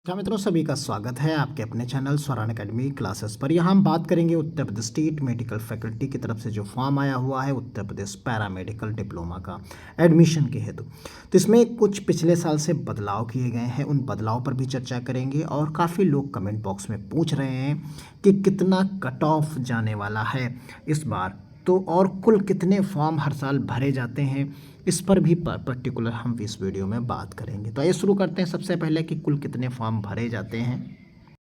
क्या मित्रों, सभी का स्वागत है आपके अपने चैनल स्वरान एकेडमी क्लासेस पर। यहाँ हम बात करेंगे Uttar Pradesh state medical faculty की तरफ से जो फॉर्म आया हुआ है उत्तर प्रदेश पैरामेडिकल डिप्लोमा का एडमिशन के हेतु। तो इसमें कुछ पिछले साल से बदलाव किए गए हैं, उन बदलाव पर भी चर्चा करेंगे। और काफ़ी लोग कमेंट बॉक्स में पूछ रहे हैं कि कितना कट ऑफ जाने वाला है इस बार, तो और कुल कितने फॉर्म हर साल भरे जाते हैं, इस पर भी पर्टिकुलर हम इस वीडियो में बात करेंगे। तो आइए शुरू करते हैं सबसे पहले कि कुल कितने फॉर्म भरे जाते हैं।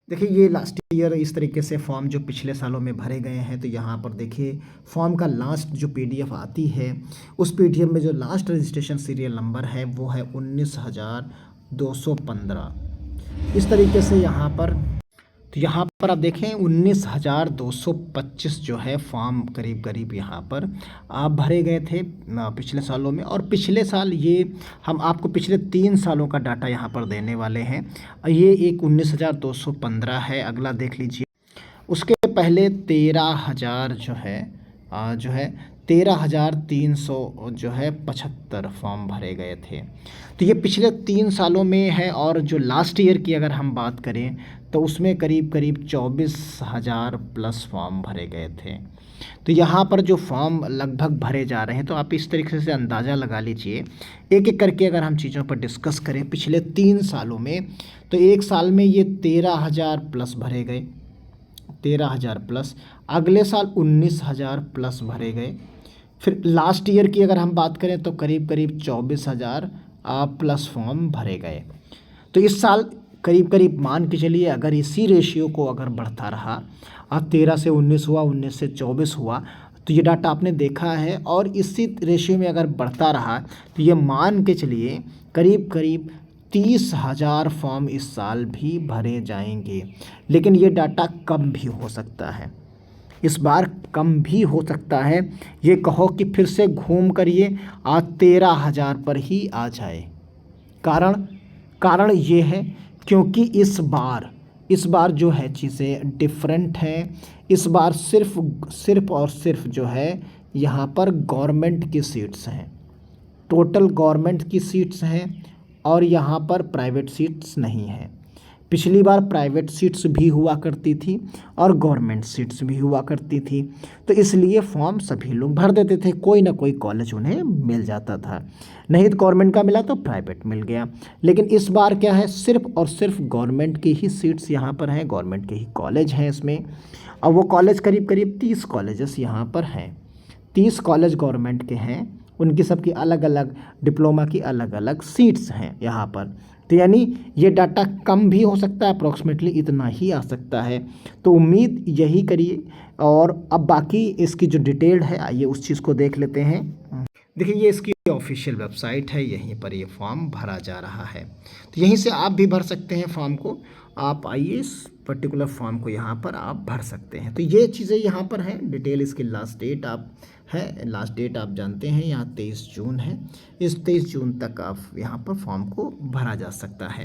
देखिए, ये लास्ट ईयर इस तरीके से फॉर्म जो पिछले सालों में भरे गए हैं। तो यहाँ पर देखिए फॉर्म का लास्ट जो पीडीएफ आती है, उस पीडीएफ में जो लास्ट रजिस्ट्रेशन सीरियल नंबर है वो है 19,215। इस तरीके से यहाँ पर आप देखें 19,225 जो है फॉर्म करीब करीब यहाँ पर आप भरे गए थे पिछले सालों में। और पिछले साल ये हम आपको पिछले 3 सालों का डाटा यहाँ पर देने वाले हैं। ये एक 19,215 है। अगला देख लीजिए, उसके पहले 13,000 जो है 13,300 जो है 75 फॉर्म भरे गए थे। तो ये पिछले 3 सालों में है। और जो लास्ट ईयर की अगर हम बात करें तो उसमें करीब करीब 24,000 प्लस फॉर्म भरे गए थे। तो यहाँ पर जो फॉर्म लगभग भरे जा रहे हैं, तो आप इस तरीके से अंदाज़ा लगा लीजिए। एक एक करके अगर हम चीज़ों पर डिस्कस करें पिछले 3 सालों में, तो एक साल में ये 13,000 प्लस भरे गए, 13,000 प्लस। अगले साल 19,000 प्लस भरे गए। फिर लास्ट ईयर की अगर हम बात करें तो करीब करीब 24,000 प्लस फॉर्म भरे गए। तो इस साल करीब करीब मान के चलिए, अगर इसी रेशियो को अगर बढ़ता रहा, 13 से 19 हुआ, 19 से 24 हुआ, तो ये डाटा आपने देखा है। और इसी रेशियो में अगर बढ़ता रहा तो ये मान के चलिए करीब करीब 30,000 फॉर्म इस साल भी भरे जाएंगे। लेकिन ये डाटा कम भी हो सकता है, इस बार कम भी हो सकता है। ये कहो कि फिर से घूम कर ये 13,000 पर ही आ जाए। कारण ये है क्योंकि इस बार जो है चीज़ें डिफरेंट हैं। इस बार सिर्फ और सिर्फ जो है यहाँ पर गवर्नमेंट की सीट्स हैं, टोटल गवर्नमेंट की सीट्स हैं। और यहाँ पर प्राइवेट सीट्स नहीं हैं। पिछली बार प्राइवेट सीट्स भी हुआ करती थी और गवर्नमेंट सीट्स भी हुआ करती थी। तो इसलिए फॉर्म सभी लोग भर देते थे, कोई ना कोई कॉलेज उन्हें मिल जाता था। नहीं तो गवर्नमेंट का मिला तो प्राइवेट मिल गया। लेकिन इस बार क्या है, सिर्फ और सिर्फ गवर्नमेंट की ही सीट्स यहाँ पर हैं, गवर्नमेंट के ही कॉलेज हैं इसमें। और वो कॉलेज करीब करीब 30 कॉलेजेस यहाँ पर हैं। 30 कॉलेज गवर्नमेंट के हैं, उनकी सबकी अलग अलग डिप्लोमा की अलग अलग सीट्स हैं यहाँ पर। तो यानी ये डाटा कम भी हो सकता है, अप्रॉक्सीमेटली इतना ही आ सकता है। तो उम्मीद यही करिए। और अब बाकी इसकी जो डिटेल्ड है, आइए उस चीज़ को देख लेते हैं। देखिए, ये इसकी ऑफिशियल वेबसाइट है, यहीं पर ये फॉर्म भरा जा रहा है। तो यहीं से आप भी भर सकते हैं फॉर्म को। आप आइए इस पर्टिकुलर फॉर्म को यहाँ पर आप भर सकते हैं। तो ये चीज़ें यहाँ पर हैं, डिटेल इसकी लास्ट डेट आप जानते हैं, यहाँ 23 जून है। इस 23 जून तक आप यहाँ पर फॉर्म को भरा जा सकता है।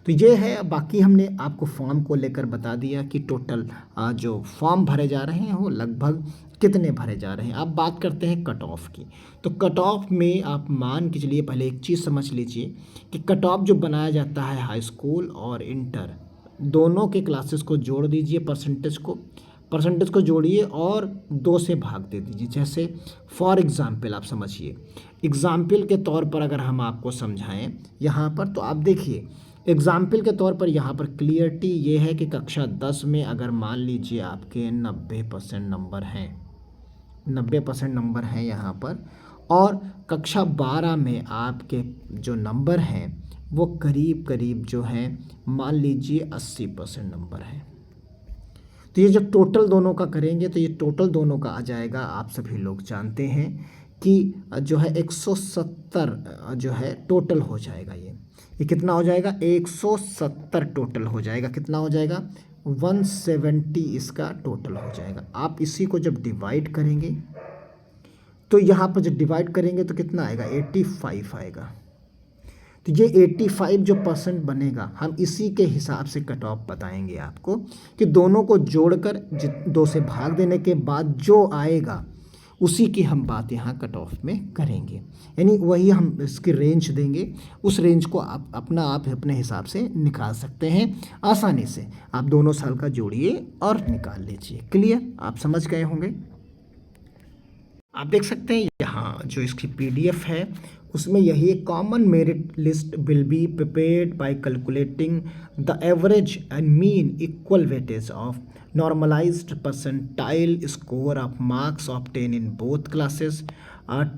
तो ये है। बाकी हमने आपको फॉर्म को लेकर बता दिया कि टोटल जो फॉर्म भरे जा रहे हैं वो लगभग कितने भरे जा रहे हैं। अब बात करते हैं कट ऑफ की। तो कट ऑफ में आप मान के चलिए, पहले एक चीज़ समझ लीजिए कि कट ऑफ जो बनाया जाता है हाई स्कूल और इंटर दोनों के क्लासेस को जोड़ दीजिए, परसेंटेज को जोड़िए और 2 से भाग दे दीजिए। जैसे फॉर एग्ज़ाम्पल आप समझिए, एग्ज़ाम्पल के तौर पर अगर हम आपको समझाएं यहाँ पर, तो आप देखिए एग्ज़ाम्पल के तौर पर यहाँ पर क्लियरिटी ये है कि कक्षा 10 में अगर मान लीजिए आपके 90% नंबर हैं, 90% नंबर हैं यहाँ पर, और कक्षा 12 में आपके जो नंबर हैं वो करीब करीब जो है मान लीजिए 80% नंबर है। तो ये जो टोटल दोनों का करेंगे तो ये टोटल दोनों का आ जाएगा। आप सभी लोग जानते हैं कि जो है 170 जो है टोटल हो जाएगा। ये कितना हो जाएगा, 170 टोटल हो जाएगा। कितना हो जाएगा, 170 इसका टोटल हो जाएगा। आप इसी को जब डिवाइड करेंगे तो यहाँ पर जब डिवाइड करेंगे तो कितना आएगा, 85 आएगा। तो ये 85 जो परसेंट बनेगा, हम इसी के हिसाब से कट ऑफ बताएंगे आपको कि दोनों को जोड़कर 2 से भाग देने के बाद जो आएगा उसी की हम बात यहाँ कट ऑफ में करेंगे, यानी वही हम इसकी रेंज देंगे, उस रेंज को आप अपने हिसाब से निकाल सकते हैं आसानी से। आप दोनों साल का जोड़िए और निकाल लीजिए। क्लियर, आप समझ गए होंगे। आप देख सकते हैं यहाँ जो इसकी PDF है उसमें यही common merit list will be prepared by calculating the average and mean equal weightage of normalized percentile score of marks obtained in both classes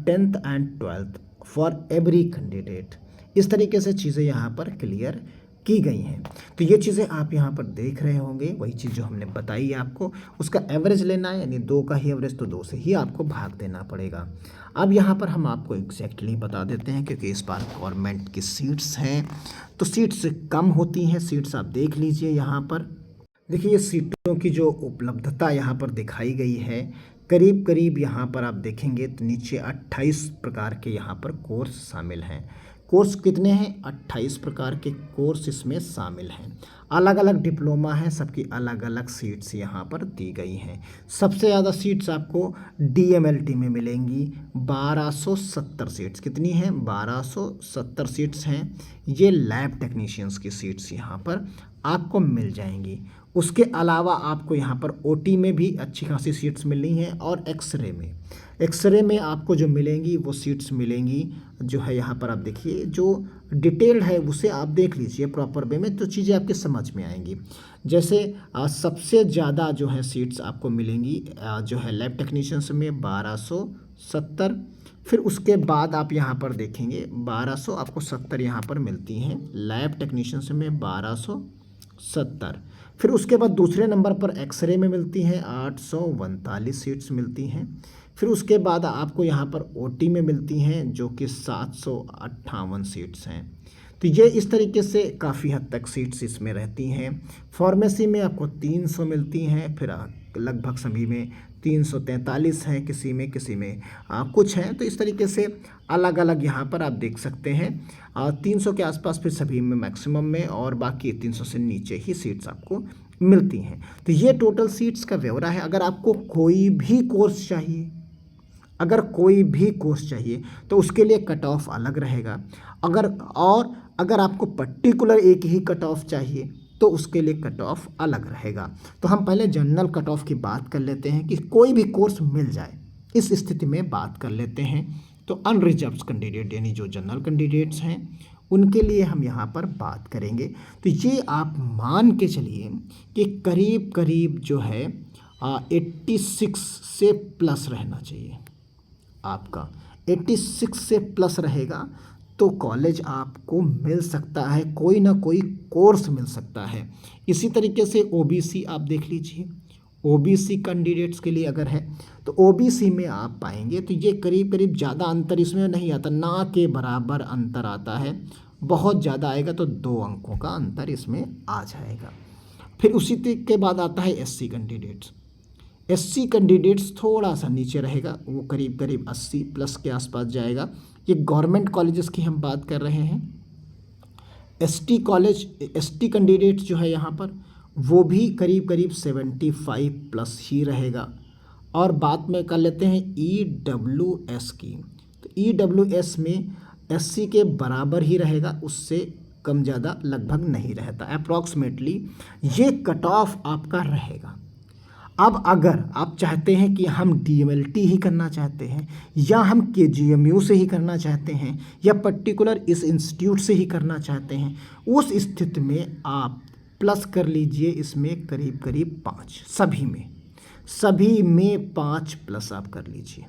10th and 12th for every candidate। इस तरीके से चीज़ें यहाँ पर clear की गई हैं। तो ये चीज़ें आप यहाँ पर देख रहे होंगे, वही चीज़ जो हमने बताई है आपको, उसका एवरेज लेना है, यानी 2 का ही एवरेज, तो 2 से ही आपको भाग देना पड़ेगा। अब यहाँ पर हम आपको एग्जैक्टली बता देते हैं, क्योंकि इस बार गवर्नमेंट की सीट्स हैं तो सीट्स कम होती हैं। सीट्स आप देख लीजिए यहाँ पर, देखिए ये सीटों की जो उपलब्धता यहाँ पर दिखाई गई है, करीब करीब यहाँ पर आप देखेंगे तो नीचे 28 प्रकार के यहाँ पर कोर्स शामिल हैं। कोर्स कितने हैं? 28 प्रकार के कोर्स इसमें शामिल हैं। अलग अलग डिप्लोमा है, सबकी अलग अलग सीट्स यहाँ पर दी गई हैं। सबसे ज़्यादा सीट्स आपको DMLT में मिलेंगी, 1270 सीट्स। कितनी हैं? 1270 सीट्स हैं। ये लैब टेक्नीशियंस की सीट्स यहाँ पर आपको मिल जाएंगी। उसके अलावा आपको यहाँ पर OT में भी अच्छी खासी सीट्स मिल रही हैं, और एक्सरे में आपको जो मिलेंगी वो सीट्स मिलेंगी जो है यहाँ पर आप देखिए, जो डिटेल्ड है उसे आप देख लीजिए प्रॉपर वे में, तो चीज़ें आपके समझ में आएंगी। जैसे सबसे ज़्यादा जो है सीट्स आपको मिलेंगी जो है लैब टेक्नीशियंस में 1270। फिर उसके बाद आप यहाँ पर देखेंगे 1200 आपको 70 यहाँ पर मिलती हैं लैब टेक्नीशियंस में 1270। फिर उसके बाद दूसरे नंबर पर एक्सरे में मिलती हैं 839 सीट्स मिलती हैं। फिर उसके बाद आपको यहाँ पर OT में मिलती हैं जो कि 758 सीट्स हैं। तो ये इस तरीके से काफ़ी हद तक सीट्स इसमें रहती हैं। फार्मेसी में आपको 300 मिलती हैं, फिर लगभग सभी में 343 हैं, किसी में कुछ हैं। तो इस तरीके से अलग अलग यहाँ पर आप देख सकते हैं 300 के आसपास फिर सभी में मैक्सिमम में, और बाकी 300 से नीचे ही सीट्स आपको मिलती हैं। तो ये टोटल सीट्स का ब्यौरा है। अगर आपको कोई भी कोर्स चाहिए तो उसके लिए कट ऑफ अलग रहेगा। अगर आपको पर्टिकुलर एक ही कट ऑफ चाहिए तो उसके लिए कट ऑफ अलग रहेगा। तो हम पहले जनरल कट ऑफ की बात कर लेते हैं कि कोई भी कोर्स मिल जाए, इस स्थिति में बात कर लेते हैं। तो अनरिजर्व्ड कैंडिडेट यानी जो जनरल कैंडिडेट्स हैं उनके लिए हम यहाँ पर बात करेंगे। तो ये आप मान के चलिए कि करीब करीब जो है 86 से प्लस रहना चाहिए। आपका 86 से प्लस रहेगा तो कॉलेज आपको मिल सकता है, कोई ना कोई कोर्स मिल सकता है। इसी तरीके से OBC आप देख लीजिए, OBC कैंडिडेट्स के लिए अगर है तो OBC में आप पाएंगे तो ये करीब करीब ज़्यादा अंतर इसमें नहीं आता, ना के बराबर अंतर आता है। बहुत ज़्यादा आएगा तो 2 अंकों का अंतर इसमें आ जाएगा। फिर उसी के बाद आता है SC कैंडिडेट्स। SC कैंडिडेट्स थोड़ा सा नीचे रहेगा, वो करीब करीब 80 प्लस के आसपास जाएगा। ये गवर्नमेंट कॉलेजेस की हम बात कर रहे हैं। ST कैंडिडेट्स जो है यहाँ पर वो भी करीब करीब 75 प्लस ही रहेगा। और बात में कर लेते हैं EWS की, तो EWS में SC के बराबर ही रहेगा, उससे कम ज़्यादा लगभग नहीं रहता, अप्रॉक्सीमेटली ये कट ऑफ आपका रहेगा। अब अगर आप चाहते हैं कि हम DMLT ही करना चाहते हैं, या हम KGMU से ही करना चाहते हैं, या पर्टिकुलर इस इंस्टीट्यूट से ही करना चाहते हैं, उस स्थिति में आप प्लस कर लीजिए इसमें करीब करीब 5, सभी में 5 प्लस आप कर लीजिए।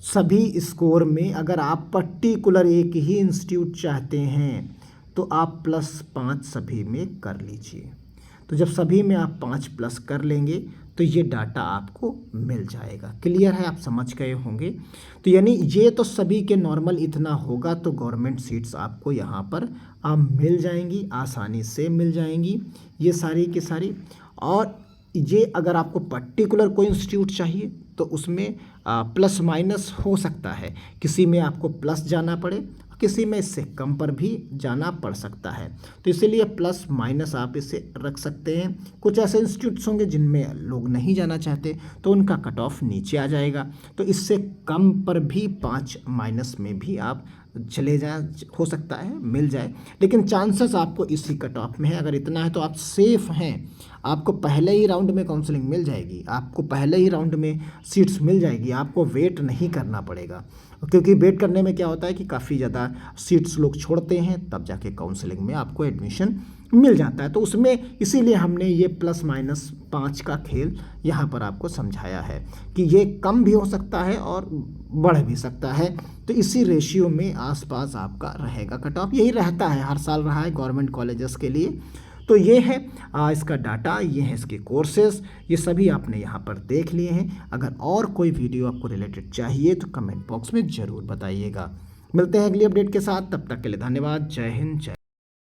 सभी स्कोर में अगर आप पर्टिकुलर एक ही इंस्टीट्यूट चाहते हैं तो आप +5 सभी में कर लीजिए। तो जब सभी में आप 5 प्लस कर लेंगे तो ये डाटा आपको मिल जाएगा। क्लियर है, आप समझ गए होंगे। तो यानी ये तो सभी के नॉर्मल इतना होगा तो गवर्नमेंट सीट्स आपको यहाँ पर मिल जाएंगी, आसानी से मिल जाएंगी ये सारी की सारी। और ये अगर आपको पर्टिकुलर कोई इंस्टीट्यूट चाहिए तो उसमें प्लस माइनस हो सकता है, किसी में आपको प्लस जाना पड़े किसी में इससे कम पर भी जाना पड़ सकता है। तो इसीलिए प्लस माइनस आप इसे रख सकते हैं। कुछ ऐसे इंस्टीट्यूट्स होंगे जिनमें लोग नहीं जाना चाहते तो उनका कट ऑफ नीचे आ जाएगा, तो इससे कम पर भी 5 माइनस में भी आप चले जाएं, हो सकता है मिल जाए, लेकिन चांसेस आपको इसी कट ऑफ में है। अगर इतना है तो आप सेफ हैं, आपको पहले ही राउंड में काउंसलिंग मिल जाएगी, आपको पहले ही राउंड में सीट्स मिल जाएगी, आपको वेट नहीं करना पड़ेगा। क्योंकि वेट करने में क्या होता है कि काफ़ी ज़्यादा सीट्स लोग छोड़ते हैं, तब जाके काउंसलिंग में आपको एडमिशन मिल जाता है। तो उसमें इसीलिए हमने ये प्लस माइनस 5 का खेल यहाँ पर आपको समझाया है कि ये कम भी हो सकता है और बढ़ भी सकता है। तो इसी रेशियो में आसपास आपका रहेगा कट ऑफ, यही रहता है, हर साल रहा है गवर्नमेंट कॉलेजेस के लिए। तो ये है इसका डाटा, ये है इसके कोर्सेज, ये सभी आपने यहाँ पर देख लिए हैं। अगर और कोई वीडियो आपको रिलेटेड चाहिए तो कमेंट बॉक्स में ज़रूर बताइएगा। मिलते हैं अगली अपडेट के साथ, तब तक के लिए धन्यवाद। जय हिंद, जय